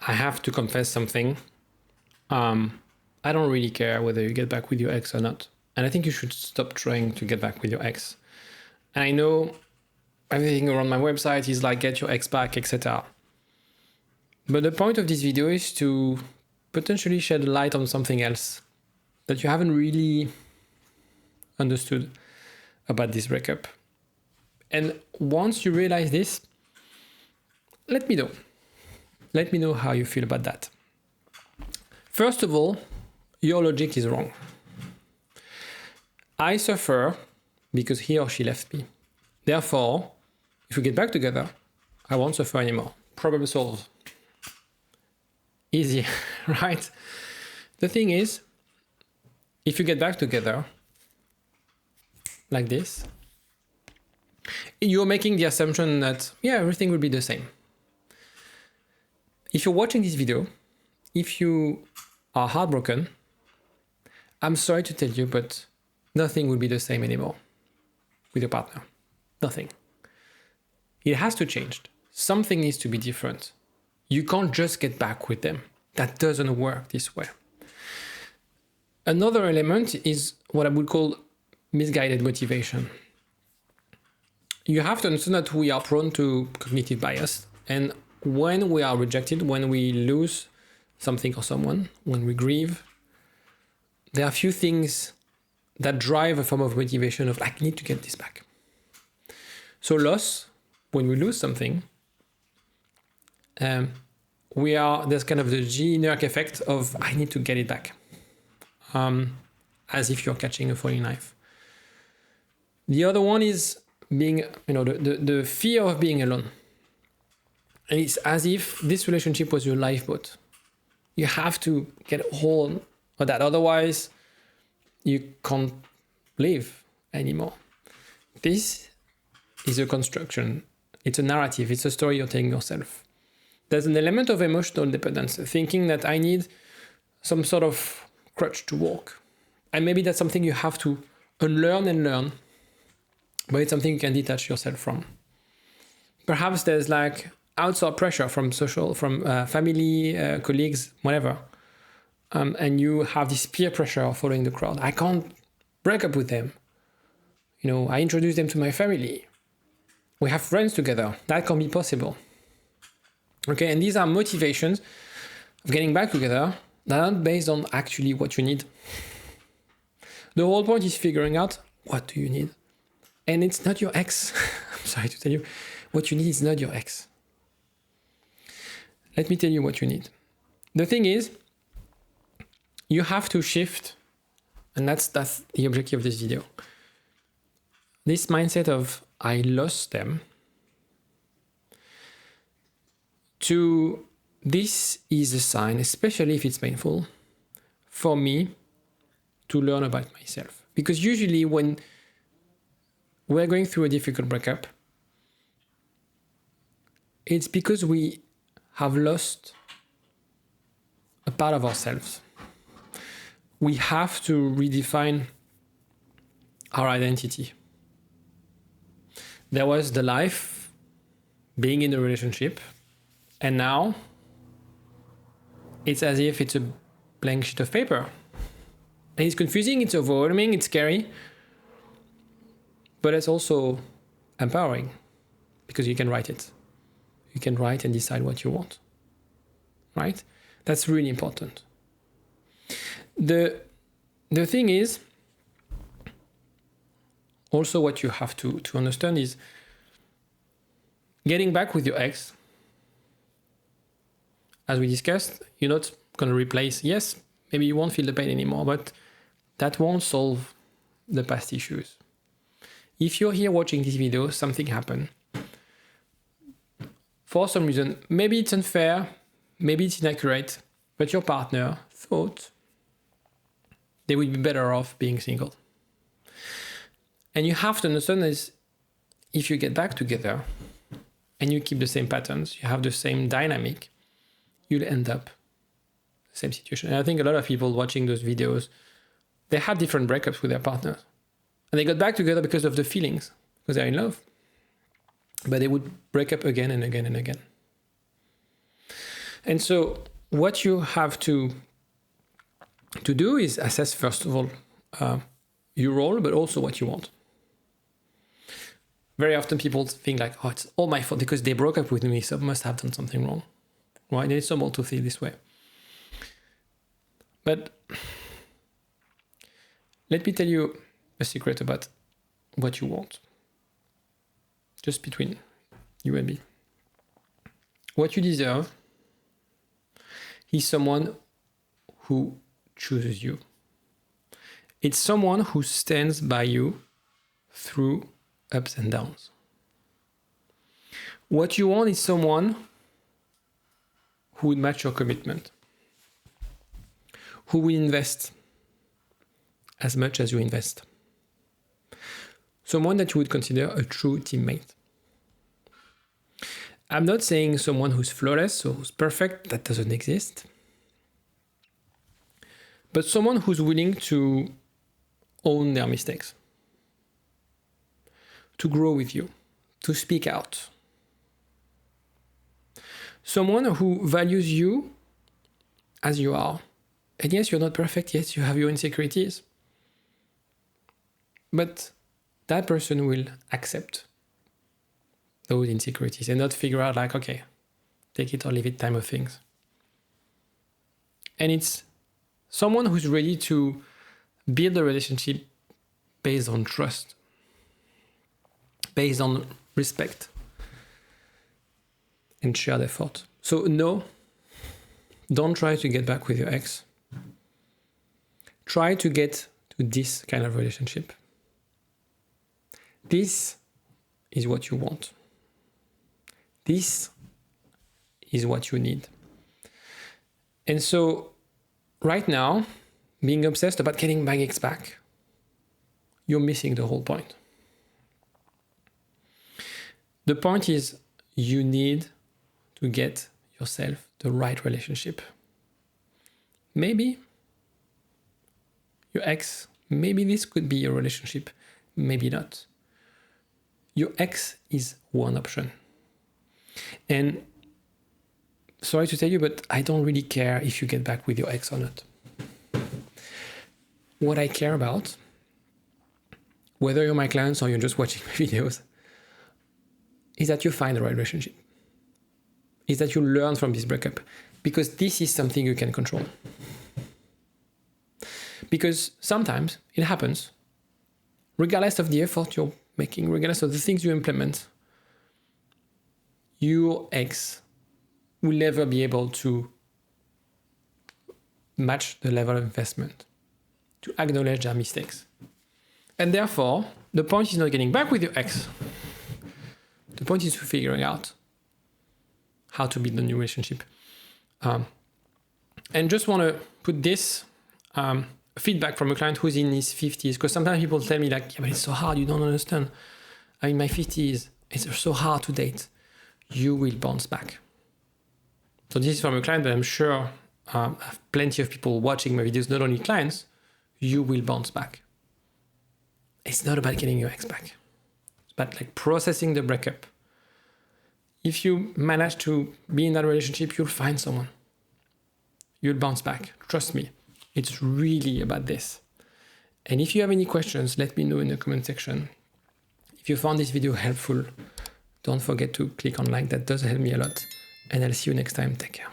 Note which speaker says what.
Speaker 1: I have to confess something. I don't really care whether you get back with your ex or not. And I think you should stop trying to get back with your ex. And I know everything around my website is like, get your ex back, etc. But the point of this video is to potentially shed a light on something else that you haven't really understood about this breakup. And once you realize this, let me know. Let me know how you feel about that. First of all, your logic is wrong. I suffer because he or she left me. Therefore, if we get back together, I won't suffer anymore. Problem solved. Easy, right? The thing is, if you get back together, like this, you're making the assumption that, yeah, everything will be the same. If you're watching this video, if you are heartbroken, I'm sorry to tell you, but nothing will be the same anymore with your partner. Nothing. It has to change. Something needs to be different. You can't just get back with them. That doesn't work this way. Another element is what I would call misguided motivation. You have to understand that we are prone to cognitive bias. And when we are rejected, when we lose something or someone, when we grieve, there are a few things that drive a form of motivation of, I need to get this back. So loss, when we lose something, there's kind of the generic effect of, I need to get it back. As if you're catching a falling knife. The other one is being, the fear of being alone. And it's as if this relationship was your lifeboat. You have to get a hold of that. Otherwise, you can't live anymore. This is a construction. It's a narrative. It's a story you're telling yourself. There's an element of emotional dependence, thinking that I need some sort of crutch to walk. And maybe that's something you have to unlearn and learn, but it's something you can detach yourself from. Perhaps there's like outside pressure from family, colleagues, whatever. And you have this peer pressure of following the crowd. I can't break up with them. I introduce them to my family. We have friends together. That can be possible. Okay, and these are motivations of getting back together that aren't based on actually what you need. The whole point is figuring out, what do you need? And it's not your ex. I'm sorry to tell you. What you need is not your ex. Let me tell you what you need. The thing is, you have to shift, and that's the objective of this video. This mindset of, I lost them, to this is a sign, especially if it's painful, for me to learn about myself. Because usually when we're going through a difficult breakup, it's because we have lost a part of ourselves. We have to redefine our identity. There was the life being in a relationship, and now it's as if it's a blank sheet of paper. And it's confusing, it's overwhelming, it's scary, but it's also empowering because you can write it. You can write and decide what you want, right? That's really important. The thing is, also what you have to understand is getting back with your ex, as we discussed, you're not going to replace, yes, maybe you won't feel the pain anymore, but that won't solve the past issues. If you're here watching this video, something happened. For some reason, maybe it's unfair, maybe it's inaccurate, but your partner thought they would be better off being single. And you have to understand is, if you get back together and you keep the same patterns, you have the same dynamic, you'll end up the same situation. And I think a lot of people watching those videos, they had different breakups with their partners. And they got back together because of the feelings, because they're in love. But they would break up again and again and again. And so what you have to do is assess, first of all, your role, but also what you want. Very often people think like, oh, it's all my fault because they broke up with me, so I must have done something wrong. Right? And it's normal to feel this way. But let me tell you a secret about what you want. Just between you and me. What you deserve is someone who chooses you. It's someone who stands by you through ups and downs. What you want is someone who would match your commitment, who will invest as much as you invest. Someone that you would consider a true teammate. I'm not saying someone who's flawless or who's perfect, that doesn't exist. But someone who's willing to own their mistakes, to grow with you, to speak out. Someone who values you as you are. And yes, you're not perfect, yes, you have your insecurities. But that person will accept those insecurities and not figure out like, okay, take it or leave it type of things. And it's someone who's ready to build a relationship based on trust, based on respect and shared effort. So no, don't try to get back with your ex. Try to get to this kind of relationship. This is what you want. This is what you need. And so right now, being obsessed about getting my ex back, you're missing the whole point. The point is you need to get yourself the right relationship. Maybe your ex, maybe this could be your relationship, maybe not. Your ex is one option. And sorry to tell you, but I don't really care if you get back with your ex or not. What I care about, whether you're my clients or you're just watching my videos, is that you find the right relationship. Is that you learn from this breakup. Because this is something you can control. Because sometimes it happens, regardless of the effort you're making, regardless of the things you implement, your ex will never be able to match the level of investment, to acknowledge their mistakes. And therefore, the point is not getting back with your ex. The point is figuring out how to build a new relationship. And just want to put this feedback from a client who's in his 50s, because sometimes people tell me like, yeah, but it's so hard, you don't understand. I'm in my 50s, it's so hard to date. You will bounce back. So this is from a client, but I'm sure I have plenty of people watching my videos, not only clients. You will bounce back. It's not about getting your ex back. It's about like processing the breakup. If you manage to be in that relationship, you'll find someone. You'll bounce back. Trust me. It's really about this. And if you have any questions, let me know in the comment section. If you found this video helpful, don't forget to click on like. That does help me a lot. And I'll see you next time. Take care.